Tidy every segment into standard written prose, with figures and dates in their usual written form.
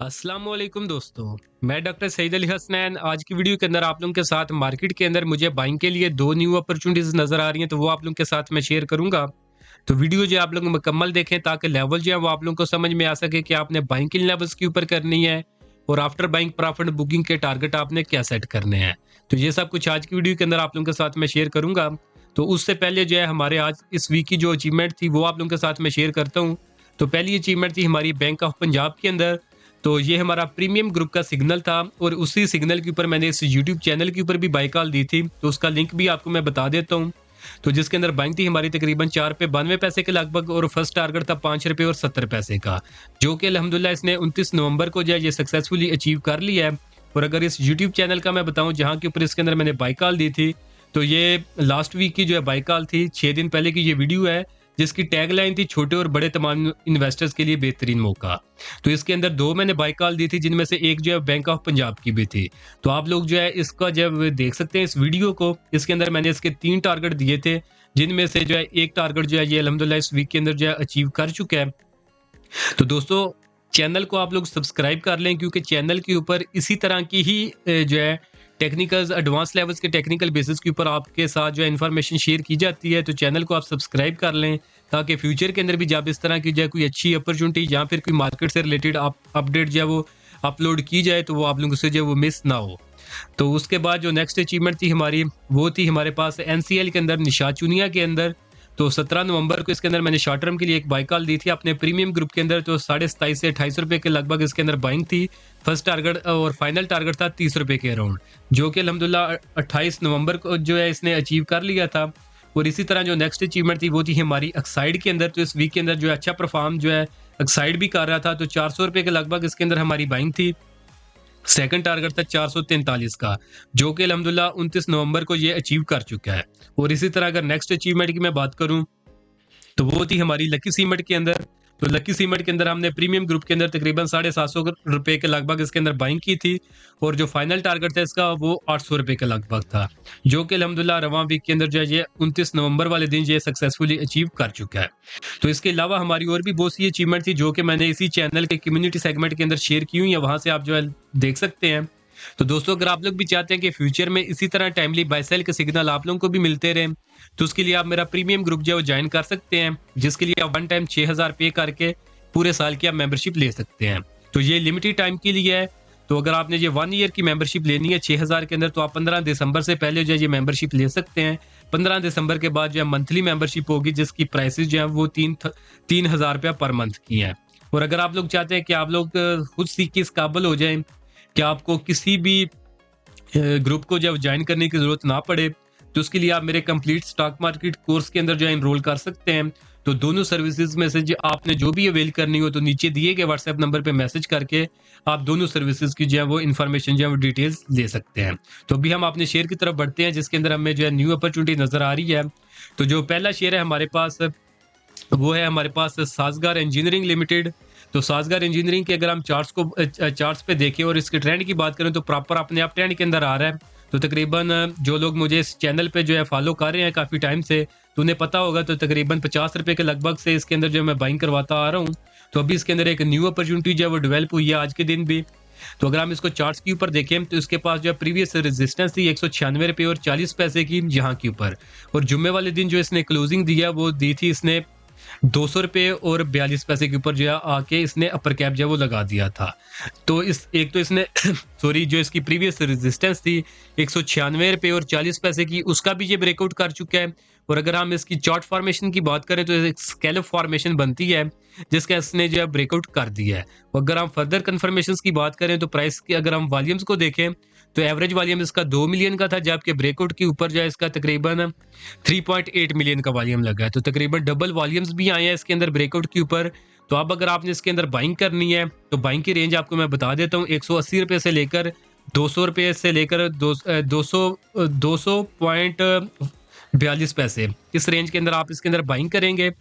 अस्सलाम वालेकुम दोस्तों। मैं डॉक्टर सईद अली हसनैन। आज की वीडियो के अंदर आप लोगों के साथ मार्केट के अंदर मुझे बाइंग के लिए दो न्यू अपॉर्चुनिटीज नजर आ रही हैं, तो वो आप लोगों के साथ मैं शेयर करूंगा। तो वीडियो जो आप लोग मुकम्मल देखें ताकि लेवल जो है वो आप लोगों को समझ में आ सके कि आपने बाइंग किन लेवल्स के ऊपर करनी है और आफ्टर बाइंग प्रॉफिट बुकिंग के टारगेट आपने क्या सेट करने हैं। तो ये सब कुछ आज की वीडियो के अंदर आप लोगों के साथ मैं शेयर करूंगा। तो उससे पहले जो है हमारे आज इस वीक की जो अचीवमेंट थी वो आप लोगों के साथ मैं शेयर करता हूँ। तो पहली अचीवमेंट थी हमारी बैंक ऑफ पंजाब के अंदर। तो ये हमारा प्रीमियम ग्रुप का सिग्नल था और उसी सिग्नल के ऊपर मैंने इस यूट्यूब चैनल के ऊपर भी बाई कॉल दी थी, तो उसका लिंक भी आपको मैं बता देता हूँ। तो जिसके अंदर बाइंग थी हमारी तकरीबन 4 रुपये 92 पैसे के लगभग और फर्स्ट टारगेट था 5 रुपये और 70 पैसे का, जो कि अल्हम्दुलिल्लाह इसने 29 नवंबर को जो है ये सक्सेसफुली अचीव कर लिया है। और अगर इस यूट्यूब चैनल का मैं बताऊं जहां के ऊपर इसके अंदर मैंने बाई कॉल दी थी, तो ये लास्ट वीक की जो है बाई कॉल थी, 6 दिन पहले की ये वीडियो है, जिसकी टैगलाइन थी छोटे और बड़े तमाम इन्वेस्टर्स के लिए बेहतरीन मौका। तो इसके अंदर दो मैंने बाई कॉल दी थी, जिनमें से एक जो है बैंक ऑफ पंजाब की भी थी। तो आप लोग जो है इसका जब देख सकते हैं इस वीडियो को, इसके अंदर मैंने इसके 3 टारगेट दिए थे, जिनमें से जो है एक टारगेट जो है ये अल्हम्दुलिल्लाह इस वीक के अंदर जो है अचीव कर चुका है। तो दोस्तों, चैनल को आप लोग सब्सक्राइब कर लें, क्योंकि चैनल के ऊपर इसी तरह की ही जो है टेक्निकल्स एडवांस लेवल्स के टेक्निकल बेसिस के ऊपर आपके साथ जो है इन्फॉर्मेशन शेयर की जाती है। तो चैनल को आप सब्सक्राइब कर लें ताकि फ्यूचर के अंदर भी जब इस तरह की जो है कोई अच्छी अपॉर्चुनिटी या फिर कोई मार्केट से रिलेटेड आप अपडेट जो है वो अपलोड की जाए तो वो आप लोगों से जो है वो मिस ना हो। तो उसके बाद जो नेक्स्ट अचीवमेंट थी हमारी, वो थी हमारे पास एनसीएल के अंदर निशात चुनिया के अंदर। तो 17 नवंबर को इसके अंदर मैंने शॉर्ट टर्म के लिए एक बाई कॉल दी थी अपने प्रीमियम ग्रुप के अंदर। तो 27.5 से 28 रुपए के लगभग इसके अंदर बाइंग थी। फर्स्ट टारगेट और फाइनल टारगेट था 30 रुपए के अराउंड, जो कि अल्हम्दुलिल्लाह 28 नवंबर को जो है इसने अचीव कर लिया था। और इसी तरह जो नेक्स्ट अचीवमेंट थी वो थी हमारी एक्साइड के अंदर। तो इस वीक के अंदर जो है अच्छा परफॉर्म जो है एक्साइड भी कर रहा था। तो 400 रुपए के लगभग इसके अंदर हमारी बाइंग थी। सेकंड टारगेट था 443 का, जो कि अल्हम्दुलिल्लाह 29 नवंबर को ये अचीव कर चुका है। और इसी तरह अगर नेक्स्ट अचीवमेंट की मैं बात करूं, तो वो थी हमारी लकी सीमेंट के अंदर। तो लकी सीमेंट के अंदर हमने प्रीमियम ग्रुप के अंदर तकरीबन 750 रुपए के लगभग इसके अंदर बाइंग की थी। और जो फाइनल टारगेट था इसका वो 800 रुपए के लगभग था, जो कि अल्हम्दुलिल्लाह रवां वीक के अंदर जो है ये 29 नवंबर वाले दिन ये सक्सेसफुली अचीव कर चुका है। तो इसके अलावा हमारी और भी बहुत सी अचीवमेंट थी जो कि मैंने इसी चैनल के कम्युनिटी सेगमेंट के अंदर शेयर की हुई है, वहां से आप जो है देख सकते हैं। तो दोस्तों, अगर आप लोग भी चाहते हैं कि फ्यूचर में इसी तरह टाइमली बाय सेल के सिग्नल आप लोगों को भी मिलते रहे, तो उसके लिए आप मेरा प्रीमियम ग्रुप जो है वो ज्वाइन कर सकते हैं, जिसके लिए आप वन टाइम 6000 पे करके पूरे साल की आप मेंबरशिप ले सकते हैं। तो ये लिमिटेड टाइम के लिए है। तो अगर आपने ये 1 ईयर की मेंबरशिप लेनी है 6000 के अंदर, तो आप 15 दिसंबर से पहले जो है ये मेंबरशिप ले सकते हैं। 15 दिसंबर के बाद जो है मंथली मेंबरशिप होगी, जिसकी प्राइसेस जो है वो 3000 रुपया पर मंथ की है। और अगर आप लोग चाहते हैं कि आप लोग खुद सीख के इस काबिल हो जाएं कि आपको किसी भी ग्रुप को जब ज्वाइन करने की जरूरत ना पड़े, तो उसके लिए आप मेरे कंप्लीट स्टॉक मार्केट कोर्स के अंदर जो है इनरोल कर सकते हैं। तो दोनों सर्विसेज में से जो आपने जो भी अवेल करनी हो, तो नीचे दिए गए व्हाट्सएप नंबर पे मैसेज करके आप दोनों सर्विसेज की जो है वो इन्फॉर्मेशन जो है वो डिटेल्स ले सकते हैं। तो अभी हम अपने शेयर की तरफ बढ़ते हैं, जिसके अंदर हमें जो है न्यू अपॉर्चुनिटी नजर आ रही है। तो जो पहला शेयर है हमारे पास, वो है हमारे पास साजगार इंजीनियरिंग लिमिटेड। तो साजगार इंजीनियरिंग के अगर हम चार्ट्स पे देखें और इसके ट्रेंड की बात करें, तो प्रॉपर अपने आप ट्रेंड के अंदर आ रहा है। तो तकरीबन जो लोग मुझे इस चैनल पे जो है फॉलो कर रहे हैं काफ़ी टाइम से, तो उन्हें पता होगा, तो तकरीबन 50 रुपए के लगभग से इसके अंदर जो मैं बाइंग करवाता आ रहा हूँ। तो अभी इसके अंदर एक न्यू अपॉर्चुनिटी जो है वो डेवलप हुई है आज के दिन भी। तो अगर हम इसको चार्ट्स के ऊपर देखें, तो इसके पास जो है प्रीवियस रेजिस्टेंस थी 196 रुपये और 40 पैसे की यहाँ के ऊपर। और जुम्मे वाले दिन जो इसने क्लोजिंग दिया वो दी थी इसने 200 रुपये और 42 पैसे के ऊपर जो है आके इसने अपर कैप जो है वो लगा दिया था। तो इस एक तो इसने सॉरी, जो इसकी प्रीवियस रेजिस्टेंस थी 196 रुपये और 40 पैसे की, उसका भी ये ब्रेकआउट कर चुका है। और अगर हम इसकी चार्ट फॉर्मेशन की बात करें, तो एक स्कैलप फॉर्मेशन बनती है जिसका इसने जो है ब्रेकआउट कर दिया है। और अगर हम फर्दर कन्फर्मेशन की बात करें, तो प्राइस की अगर हम वॉल्यूम्स को देखें, तो एवरेज वॉल्यूम इसका 2 मिलियन का था, जबकि ब्रेकआउट के ऊपर जो है इसका तकरीबन 3.8 मिलियन का वॉल्यूम लगा है। तो तकरीबन डबल वॉल्यूम्स भी आए हैं इसके अंदर ब्रेकआउट के ऊपर। तो अब अगर आपने इसके अंदर बाइंग करनी है, तो बाइंग की रेंज आपको मैं बता देता हूँ, 180 रुपये से लेकर 200 रुपये से लेकर 200.42 पैसे, इस रेंज के अंदर आप इसके अंदर बाइंग करेंगे।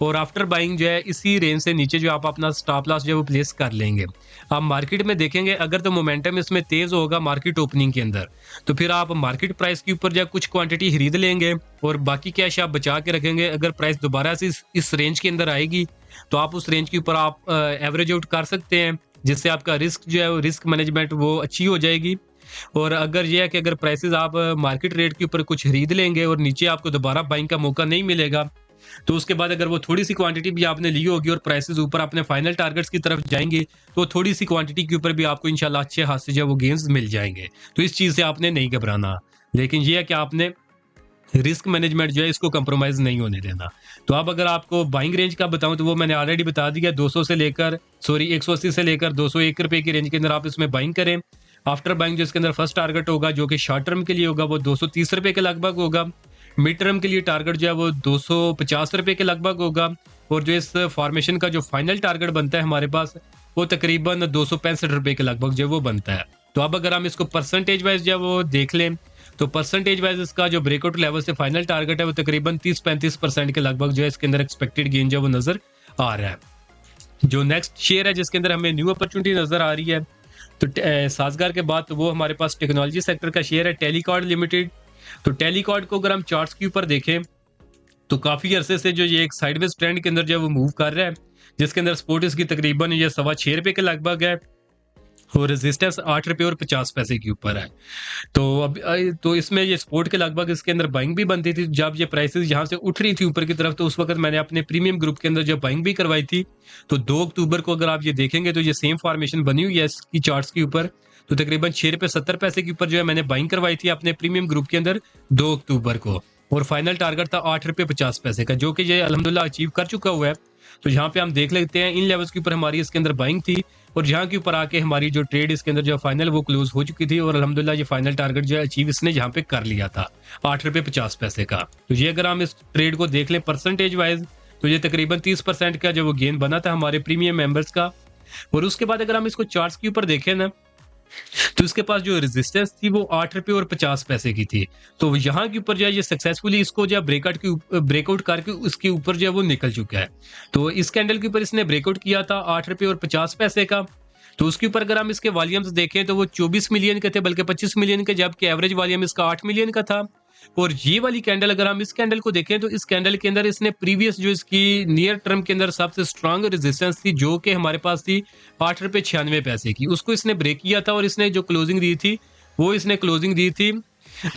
और आफ्टर बाइंग जो है इसी रेंज से नीचे जो आप अपना स्टॉप लॉस जो है वो प्लेस कर लेंगे। आप मार्केट में देखेंगे, अगर तो मोमेंटम इसमें तेज होगा मार्केट ओपनिंग के अंदर, तो फिर आप मार्केट प्राइस के ऊपर जो कुछ क्वांटिटी खरीद लेंगे और बाकी कैश आप बचा के रखेंगे। अगर प्राइस दोबारा से इस रेंज के अंदर आएगी, तो आप उस रेंज के ऊपर आप एवरेज आउट कर सकते हैं। जिससे आपका रिस्क जो है वो रिस्क मैनेजमेंट वो अच्छी हो जाएगी। और अगर ये है कि अगर प्राइसेस आप मार्केट रेट के ऊपर कुछ खरीद लेंगे और नीचे आपको दोबारा बाइंग का मौका नहीं मिलेगा, तो उसके बाद अगर वो थोड़ी सी क्वांटिटी भी आपने ली होगी और प्राइसेस ऊपर अपने फाइनल टारगेट्स की तरफ जाएंगे, तो थोड़ी सी क्वांटिटी के ऊपर भी आपको इंशाल्लाह अच्छे हाथ से जो वो गेंस मिल जाएंगे। तो इस चीज़ से आपने नहीं घबराना, लेकिन ये है कि आपने रिस्क मैनेजमेंट जो है इसको कंप्रोमाइज नहीं होने देना। तो अब अगर आपको बाइंग रेंज का बताऊं तो वो मैंने ऑलरेडी बता दिया, 200 से लेकर 180 से लेकर 201 रुपए की रेंज के अंदर आप इसमें बाइंग करें। आफ्टर बाइंग जो इसके अंदर फर्स्ट टारगेट होगा जो कि शॉर्ट टर्म के लिए होगा वो 230 रुपए के लगभग होगा। मिड टर्म के लिए टारगेट जो है वो 250 रुपए के लगभग होगा। और जो इस फॉर्मेशन का जो फाइनल टारगेट बनता है हमारे पास वो तकरीबन 265 रुपए के लगभग जो वो बनता है। तो अब अगर हम इसको परसेंटेज वाइज जो वो देख लें तो परसेंटेज वाइज इसका जो ब्रेकआउट लेवल से फाइनल टारगेट है वो तकरीबन 30-35% के लगभग जो है इसके अंदर एक्सपेक्टेड गेन जो वो नजर आ रहा है। जो नेक्स्ट शेयर है जिसके अंदर हमें न्यू अपॉर्चुनिटी नजर आ रही है तो साजगार के बाद तो वो हमारे पास टेक्नोलॉजी सेक्टर का शेयर है टेलीकॉर्ड लिमिटेड। तो टेलीकॉर्ड को अगर हम चार्ट्स के ऊपर देखें तो काफी अरसे से जो ये एक साइडवेज ट्रेंड के अंदर जो वो मूव कर रहा है, जिसके अंदर सपोर्ट इसकी तकरीबन ये 6.25 रुपए के लगभग है और रेजिस्टेंस 8 रुपए और 50 पैसे के ऊपर है। तो अब तो इसमें ये सपोर्ट के लगभग इसके अंदर बाइंग भी बनती थी जब ये प्राइसेस यहाँ से उठ रही थी ऊपर की तरफ, तो उस वक्त मैंने अपने प्रीमियम ग्रुप के अंदर जब बाइंग भी करवाई थी। तो 2 अक्टूबर को अगर आप ये देखेंगे तो ये सेम फॉर्मेशन बनी हुई है इसकी चार्ट्स के ऊपर। तो तकरीबन 6 रुपए 70 पैसे के ऊपर जो है मैंने बाइंग करवाई थी अपने प्रीमियम ग्रुप के अंदर 2 अक्टूबर को, और फाइनल टारगेट था 8 रुपए 50 पैसे का, जो कि ये अल्हम्दुलिल्लाह अचीव कर चुका हुआ है। तो यहाँ पे हम देख लेते हैं इन लेवल्स के ऊपर हमारी इसके अंदर बाइंग थी और यहाँ के ऊपर आके हमारी जो ट्रेड इसके अंदर जो फाइनल वो क्लोज हो चुकी थी और अल्हम्दुलिल्लाह ये फाइनल टारगेट जो है अचीव इसने यहाँ पे कर लिया था 8 रुपए 50 पैसे का। तो ये अगर हम इस ट्रेड को देख लें परसेंटेज वाइज तो ये तकरीबन 30% का जो वो गेन बना था हमारे प्रीमियम मेंबर्स का। और उसके बाद अगर हम इसको चार्ट्स के ऊपर देखें ना तो इसके पास जो रेजिस्टेंस थी वो 8 रुपए और 50 पैसे की थी। तो यहाँ के ऊपर जो है ये सक्सेसफुली इसको जो है ब्रेकआउट करके उसके ऊपर जो है वो निकल चुका है। तो इस कैंडल के ऊपर इसने ब्रेकआउट किया था 8 रुपए और 50 पैसे का। तो उसके ऊपर अगर हम इसके वॉल्यूम्स देखें तो वो 24 मिलियन के थे, बल्कि 25 मिलियन के, जबकि एवरेज वॉल्यूम इसका 8 मिलियन का था। और ये वाली कैंडल अगर हम इस कैंडल को देखें तो इस कैंडल के अंदर इसने प्रीवियस जो इसकी नियर टर्म के अंदर सबसे स्ट्रांग रेजिस्टेंस थी जो कि हमारे पास थी 8 रुपए 96 पैसे की, उसको इसने ब्रेक किया था और इसने जो क्लोजिंग दी थी वो इसने क्लोजिंग दी थी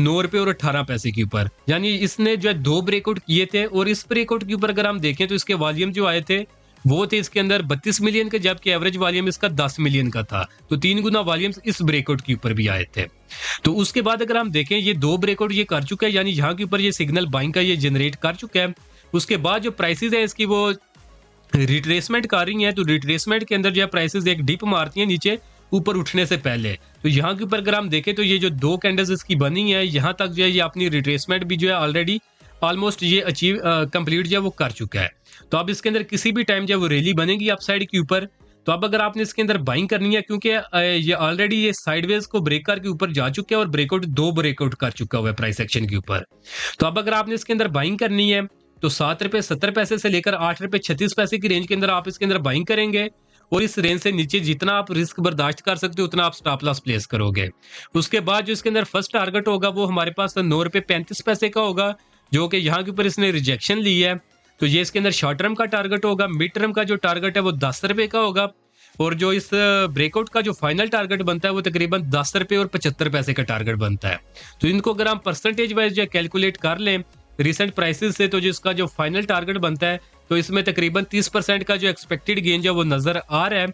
9 रुपए और 18 पैसे के ऊपर। यानी इसने जो है 2 ब्रेकआउट किए थे और इस ब्रेकआउट के ऊपर अगर हम देखें तो इसके वॉल्यूम जो आए थे वो थे इसके अंदर 32 मिलियन के, जबकि एवरेज वॉल्यूम इसका 10 मिलियन का था। तो 3 गुना वॉल्यूम्स इस ब्रेकआउट के ऊपर भी आए थे। तो उसके बाद अगर हम देखें ये 2 ब्रेकआउट ये कर चुका है, यानी यहाँ के ऊपर ये सिग्नल बाइंग का ये जनरेट कर चुका है। उसके बाद जो प्राइसेस है इसकी वो रिट्रेसमेंट कर रही है। तो रिट्रेसमेंट के अंदर जो है प्राइसेस एक डिप मारती है नीचे ऊपर उठने से पहले। तो यहाँ के ऊपर अगर हम देखें तो ये जो 2 कैंडल्स इसकी बनी है यहाँ तक जो है ये अपनी रिट्रेसमेंट भी जो है ऑलरेडी ऑलमोस्ट ये अचीव कंप्लीट जो है वो कर चुका है। तो अब इसके अंदर किसी भी टाइम जब वो रैली बनेगी अपसाइड के ऊपर, तो अब अगर आपने इसके अंदर बाइंग करनी है क्योंकि ये ऑलरेडी ये साइडवेज को ब्रेक करके ऊपर जा चुका है और ब्रेकआउट 2 ब्रेकआउट कर चुका हुआ है प्राइस एक्शन के ऊपर। तो अब अगर आपने इसके अंदर बाइंग करनी है तो 7 रुपए 70 पैसे से लेकर 8 रुपए 36 पैसे की रेंज के अंदर आप इसके अंदर बाइंग करेंगे और इस रेंज से नीचे जितना आप रिस्क बर्दाश्त कर सकते हो उतना आप स्टॉप लॉस प्लेस करोगे। उसके बाद जो इसके अंदर फर्स्ट टारगेट होगा वो हमारे पास 9 रुपए 35 पैसे का होगा, जो कि यहाँ के ऊपर इसने रिजेक्शन ली है। तो ये इसके अंदर शॉर्ट टर्म का टारगेट होगा। मिड टर्म का जो टारगेट है वो 10 रुपए का होगा और जो इस ब्रेकआउट का जो फाइनल टारगेट बनता है वो तकरीबन 10 रुपए और 75 पैसे का टारगेट बनता है। तो इनको अगर हम परसेंटेज वाइज जो कैलकुलेट कर लें रिसेंट प्राइसेस से तो जिसका जो फाइनल टारगेट बनता है तो इसमें तकरीबन 30% का जो एक्सपेक्टेड गेन जो वो नजर आ रहा है।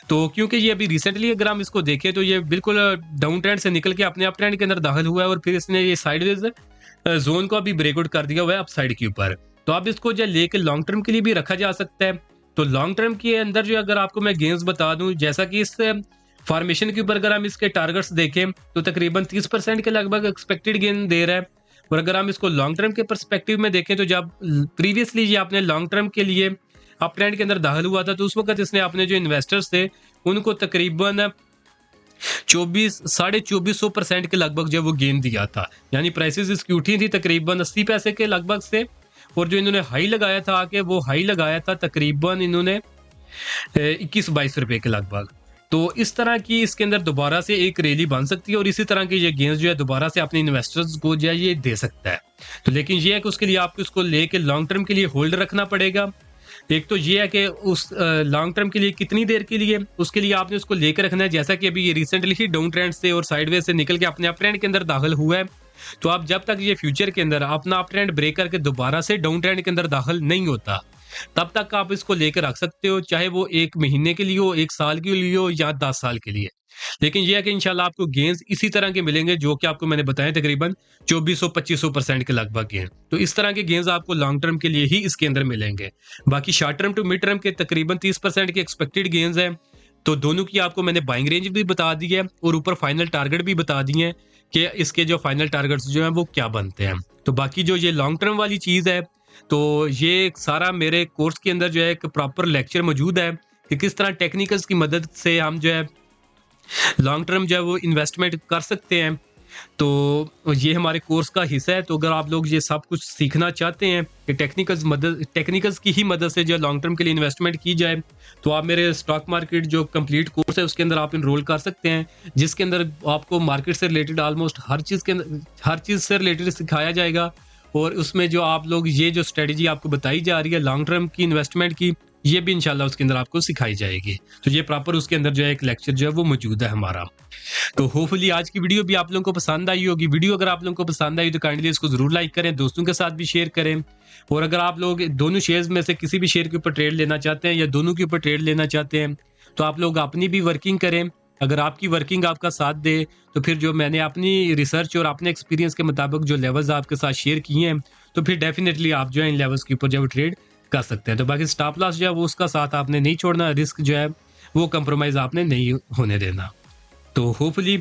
तो क्योंकि ये अभी रिसेंटली अगर हम इसको देखें तो ये बिल्कुल डाउन ट्रेंड से निकल के अपने अप ट्रेंड के अंदर दाखिल हुआ है और फिर इसने ये साइडवेज जोन को अभी ब्रेकआउट कर दिया हुआ है अपसाइड के ऊपर। तो अब इसको जो लेके लॉन्ग टर्म के लिए भी रखा जा सकता है। तो लॉन्ग टर्म के अंदर जो अगर आपको मैं गेन्स बता दूं, जैसा कि इस फॉर्मेशन के ऊपर अगर हम इसके टारगेट्स देखें तो तकरीबन 30% के लगभग एक्सपेक्टेड गेन दे रहा है। और अगर हम इसको लॉन्ग टर्म के परस्पेक्टिव में देखें तो जब प्रीवियसली ये आपने लॉन्ग टर्म के लिए अप ट्रेंड के अंदर दाखिल हुआ था तो उस वक्त इसने अपने जो इन्वेस्टर्स थे उनको तकरीबन 2400% के लगभग जो वो गेन दिया था। यानी प्राइसेस इसकी उठी थी तकरीबन 80 पैसे के लगभग से और जो इन्होंने हाई लगाया था आके वो हाई लगाया था तकरीबन इन्होंने 21-22 रुपए के लगभग। तो इस तरह की इसके अंदर दोबारा से एक रैली बन सकती है और इसी तरह की ये गेंस जो है दोबारा से अपने इन्वेस्टर्स को जो है ये दे सकता है। तो लेकिन ये है कि उसके लिए आपको इसको लेके लॉन्ग टर्म के लिए होल्ड रखना पड़ेगा। एक तो ये है कि उस लॉन्ग टर्म के लिए कितनी देर के लिए, उसके लिए आपने उसको लेकर रखना है। जैसा कि अभी ये रिसेंटली ही डाउन ट्रेंड से और साइडवेज से निकल के अपने अप ट्रेंड के अंदर दाखिल हुआ है, तो आप जब तक ये फ्यूचर के अंदर अपना अप ट्रेंड ब्रेक करके दोबारा से डाउन ट्रेंड के अंदर दाखिल नहीं होता, तब तक आप इसको लेकर रख सकते हो, चाहे वो 1 महीने के लिए हो, 1 साल के लिए हो या 10 साल के लिए। लेकिन ये है कि इंशाल्लाह आपको गेन्स इसी तरह के मिलेंगे जो कि आपको मैंने बताया, तकरीबन 2400-2500% के लगभग गेन। तो इस तरह के गेन्स आपको लॉन्ग टर्म के लिए ही इसके अंदर मिलेंगे। बाकी short term to mid term के तकरीबन 30% के एक्सपेक्टेड गेन्स हैं। तो दोनों की आपको मैंने बाइंग रेंज भी बता दी है और ऊपर फाइनल टारगेट भी बता दिए हैं कि इसके जो फाइनल टारगेट्स जो हैं वो क्या बनते हैं। तो बाकी जो ये लॉन्ग टर्म वाली चीज़ है, तो ये सारा मेरे कोर्स के अंदर जो है एक प्रॉपर लेक्चर मौजूद है कि किस तरह टेक्निकल्स की मदद से हम जो है लॉन्ग टर्म जो है वो इन्वेस्टमेंट कर सकते हैं। तो ये हमारे कोर्स का हिस्सा है। तो अगर आप लोग ये सब कुछ सीखना चाहते हैं कि टेक्निकल्स की ही मदद से जो लॉन्ग टर्म के लिए इन्वेस्टमेंट की जाए, तो आप मेरे स्टॉक मार्केट जो कंप्लीट कोर्स है उसके अंदर आप इनरोल कर सकते हैं, जिसके अंदर आपको मार्केट से रिलेटेड ऑलमोस्ट हर चीज़ से रिलेटेड सिखाया जाएगा। और उसमें जो आप लोग ये जो स्ट्रेटजी आपको बताई जा रही है लॉन्ग टर्म की इन्वेस्टमेंट की, ये भी इंशाल्लाह उसके अंदर आपको सिखाई जाएगी। तो ये प्रॉपर उसके अंदर जो है एक लेक्चर जो है वो मौजूद है हमारा। तो होपफुली आज की वीडियो भी आप लोगों को पसंद आई होगी। वीडियो अगर आप लोगों को पसंद आई तो काइंडली इसको जरूर लाइक करें, दोस्तों के साथ भी शेयर करें। और अगर आप लोग दोनों शेयर्स में से किसी भी शेयर के ऊपर ट्रेड लेना चाहते हैं या दोनों के ऊपर ट्रेड लेना चाहते हैं, तो आप लोग अपनी भी वर्किंग करें। अगर आपकी वर्किंग आपका साथ दे, तो फिर जो मैंने अपनी रिसर्च और अपने एक्सपीरियंस के मुताबिक जो लेवल्स आपके साथ शेयर किए हैं, तो फिर डेफिनेटली आप जो है इन लेवल्स के ऊपर जो है ट्रेड कर सकते हैं। तो बाकी स्टॉप लॉस जो है वो उसका साथ आपने नहीं छोड़ना, रिस्क जो है वो कंप्रोमाइज आपने नहीं होने देना। तो होपफुली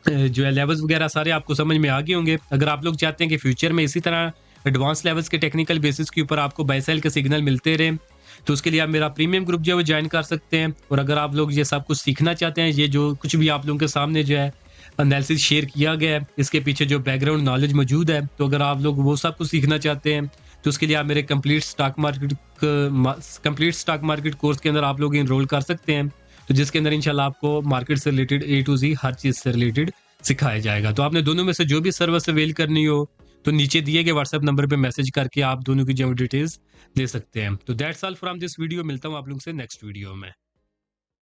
जो है लेवल्स वगैरह सारे आपको समझ में आ गए होंगे। अगर आप लोग चाहते हैं कि फ्यूचर में इसी तरह एडवांस लेवल्स के टेक्निकल बेसिस के ऊपर आपको बाय सेल के सिग्नल मिलते रहे, तो उसके लिए आप मेरा प्रीमियम ग्रुप जो है वो ज्वाइन कर सकते हैं। और अगर आप लोग ये सब कुछ सीखना चाहते हैं, ये जो कुछ भी आप लोगों के सामने जो है एनालिसिस शेयर किया गया है, इसके पीछे जो बैकग्राउंड नॉलेज मौजूद है, तो अगर आप लोग वो सब कुछ सीखना चाहते हैं, तो उसके लिए आप मेरे कंप्लीट स्टॉक मार्केट कोर्स के अंदर आप लोग इनरोल कर सकते हैं। तो जिसके अंदर इंशाल्लाह आपको मार्केट से रिलेटेड A to Z हर चीज़ से रिलेटेड सिखाया जाएगा। तो आपने दोनों में से जो भी सर्विस अवेल करनी हो, तो नीचे दिए गए व्हाट्सएप नंबर पे मैसेज करके आप दोनों की जो डिटेल्स ले सकते हैं। तो that's all from this video. मिलता हूँ आप लोगों से नेक्स्ट वीडियो में।